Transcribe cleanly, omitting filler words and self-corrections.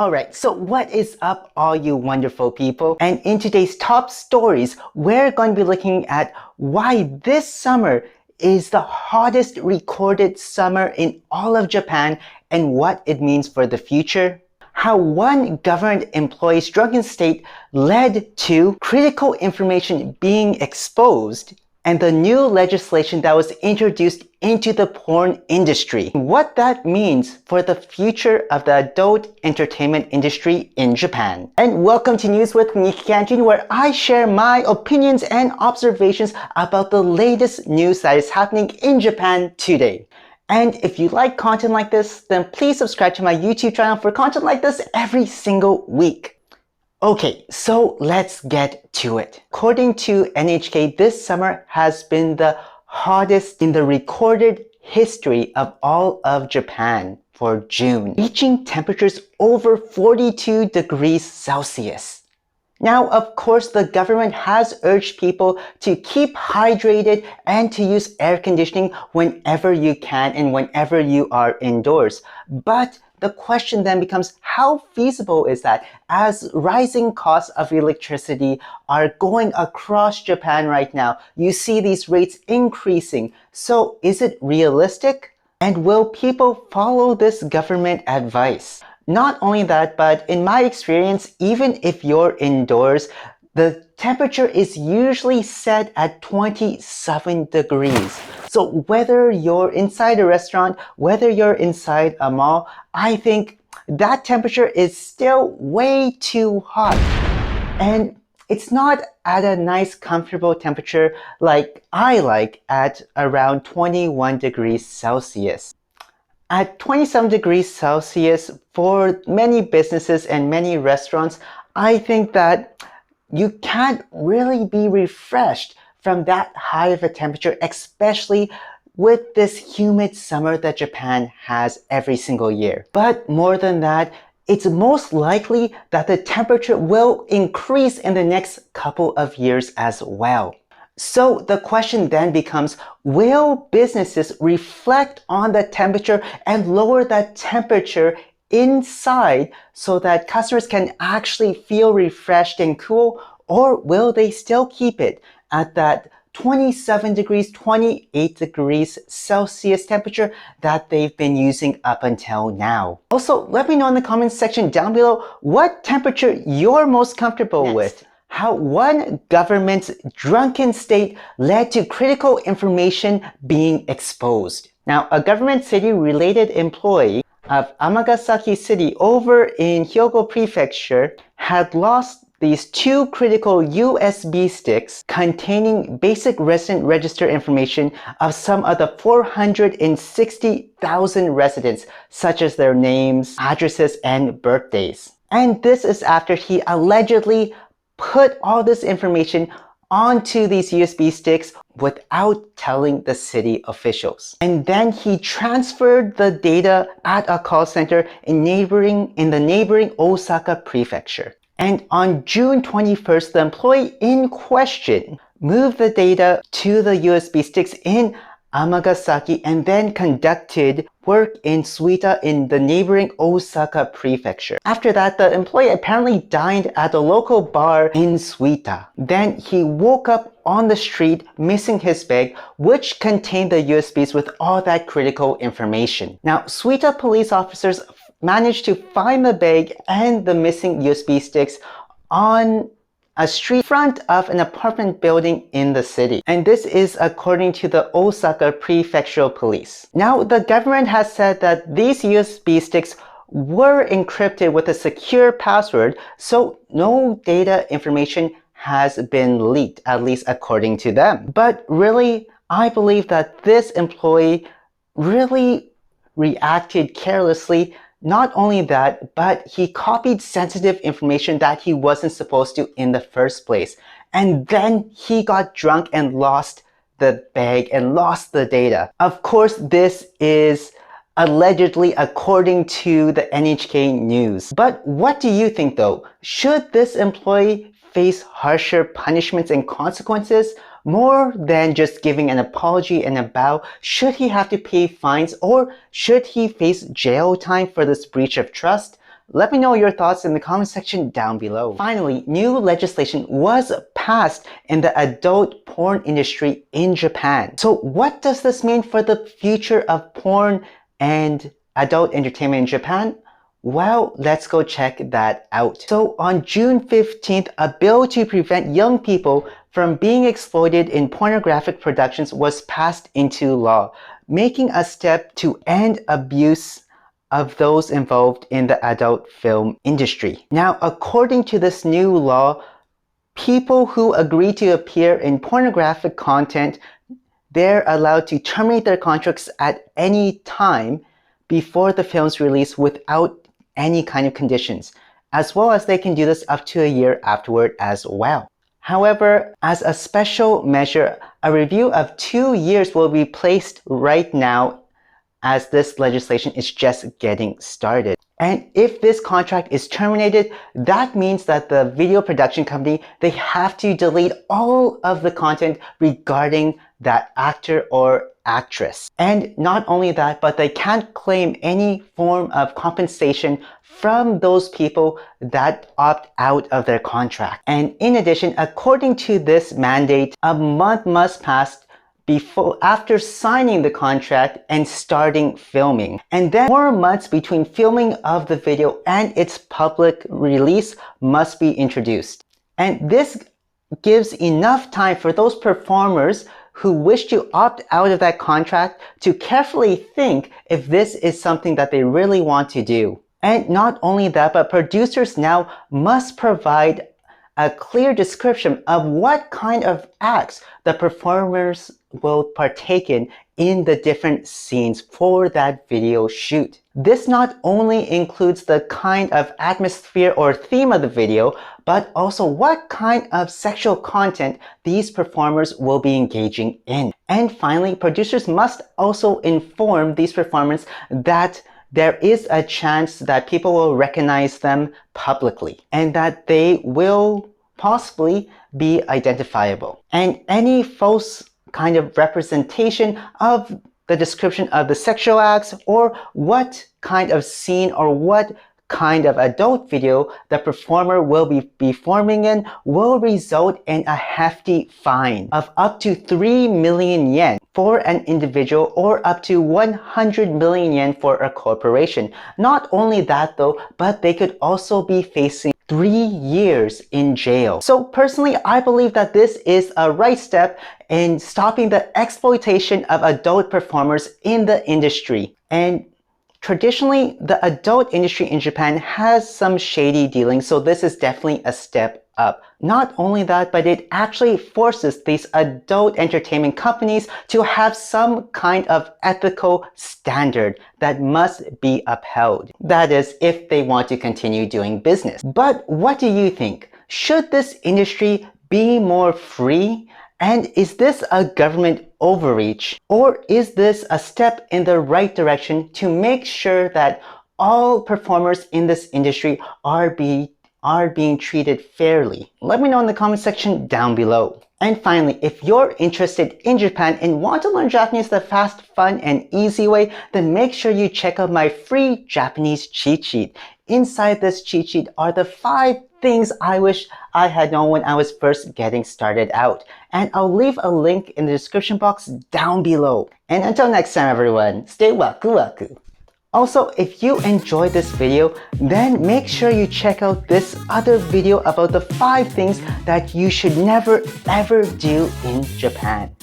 Alright, so what is up all you wonderful people? And in today's top stories, we're going to be looking at why this summer is the hottest recorded summer in all of Japan and what it means for the future. How one government employee's drunken state led to critical information being exposed, and the new legislation that was introduced into the porn industry. What that means for the future of the adult entertainment industry in Japan. And welcome to News with Nikkei, where I share my opinions and observations about the latest news that is happening in Japan today. And if you like content like this, then please subscribe to my YouTube channel for content like this every single week. Okay, so let's get to it. According to NHK, this summer has been the hottest in the recorded history of all of Japan for June, reaching temperatures over 42 degrees Celsius. Now, of course, the government has urged people to keep hydrated and to use air conditioning whenever you can and whenever you are indoors. But the question then becomes, how feasible is that as rising costs of electricity are going across Japan right now? You see these rates increasing. So is it realistic? And will people follow this government advice? Not only that, but in my experience, even if you're indoors, the temperature is usually set at 27 degrees. So whether you're inside a restaurant, whether you're inside a mall, I think that temperature is still way too hot. And it's not at a nice, comfortable temperature like I like at around 21 degrees Celsius. At 27 degrees Celsius, for many businesses and many restaurants, I think that you can't really be refreshed from that high of a temperature, especially with this humid summer that Japan has every single year. But more than that, it's most likely that the temperature will increase in the next couple of years as well. So the question then becomes, will businesses reflect on the temperature and lower that temperature inside so that customers can actually feel refreshed and cool, or will they still keep it at that 27 degrees, 28 degrees Celsius temperature that they've been using up until now? Also, let me know in the comments section down below what temperature you're most comfortable with. How one government's drunken state led to critical information being exposed. Now, a government city-related employee of Amagasaki City over in Hyogo Prefecture had lost these two critical USB sticks containing basic resident register information of some of the 460,000 residents, such as their names, addresses, and birthdays. And this is after he allegedly put all this information onto these USB sticks without telling the city officials. And then he transferred the data at a call center in the neighboring Osaka prefecture. And on June 21st, the employee in question moved the data to the USB sticks in Amagasaki and then conducted work in Suita in the neighboring Osaka prefecture. After that, the employee apparently dined at a local bar in Suita. Then he woke up on the street missing his bag, which contained the USBs with all that critical information. Now, Suita police officers managed to find the bag and the missing USB sticks on a street front of an apartment building in the city. And this is according to the Osaka Prefectural Police. Now, the government has said that these USB sticks were encrypted with a secure password, so no data information has been leaked, at least according to them. But really, I believe that this employee really reacted carelessly. Not only that, but he copied sensitive information that he wasn't supposed to in the first place. And then he got drunk and lost the bag and lost the data. Of course, this is allegedly according to the NHK news. But what do you think though? Should this employee face harsher punishments and consequences? More than just giving an apology and a bow, should he have to pay fines or should he face jail time for this breach of trust? Let me know your thoughts in the comment section down below. Finally, new legislation was passed in the adult porn industry in Japan. So what does this mean for the future of porn and adult entertainment in Japan? Well, let's go check that out. So on June 15th, a bill to prevent young people from being exploited in pornographic productions was passed into law, making a step to end abuse of those involved in the adult film industry. Now, according to this new law, people who agree to appear in pornographic content, they're allowed to terminate their contracts at any time before the film's release without any kind of conditions, as well as they can do this up to a year afterward as well. However, as a special measure, a review of 2 years will be placed right now as this legislation is just getting started. And if this contract is terminated, that means that the video production company, they have to delete all of the content regarding that actor or actress. And not only that, but they can't claim any form of compensation from those people that opt out of their contract. And in addition, according to this mandate, a month must pass after signing the contract and starting filming. And then 4 months between filming of the video and its public release must be introduced. And this gives enough time for those performers who wish to opt out of that contract to carefully think if this is something that they really want to do. And not only that, but producers now must provide a clear description of what kind of acts the performers will partake in the different scenes for that video shoot. This not only includes the kind of atmosphere or theme of the video, but also what kind of sexual content these performers will be engaging in. And finally, producers must also inform these performers that there is a chance that people will recognize them publicly and that they will possibly be identifiable. And any false kind of representation of the description of the sexual acts or what kind of scene or what kind of adult video the performer will be performing in will result in a hefty fine of up to 3 million yen for an individual or up to 100 million yen for a corporation. Not only that though, but they could also be facing 3 years in jail. So personally, I believe that this is a right step in stopping the exploitation of adult performers in the industry. And traditionally, the adult industry in Japan has some shady dealings, so this is definitely a step up. Not only that, but it actually forces these adult entertainment companies to have some kind of ethical standard that must be upheld. That is, if they want to continue doing business. But what do you think? Should this industry be more free? And is this a government overreach? Or is this a step in the right direction to make sure that all performers in this industry are being treated fairly? Let me know in the comment section down below. And finally, if you're interested in Japan and want to learn Japanese the fast, fun, and easy way, then make sure you check out my free Japanese cheat sheet. Inside this cheat sheet are the 5 things I wish I had known when I was first getting started out. And I'll leave a link in the description box down below. And until next time everyone, stay waku waku. Also, if you enjoyed this video, then make sure you check out this other video about the 5 things that you should never ever do in Japan.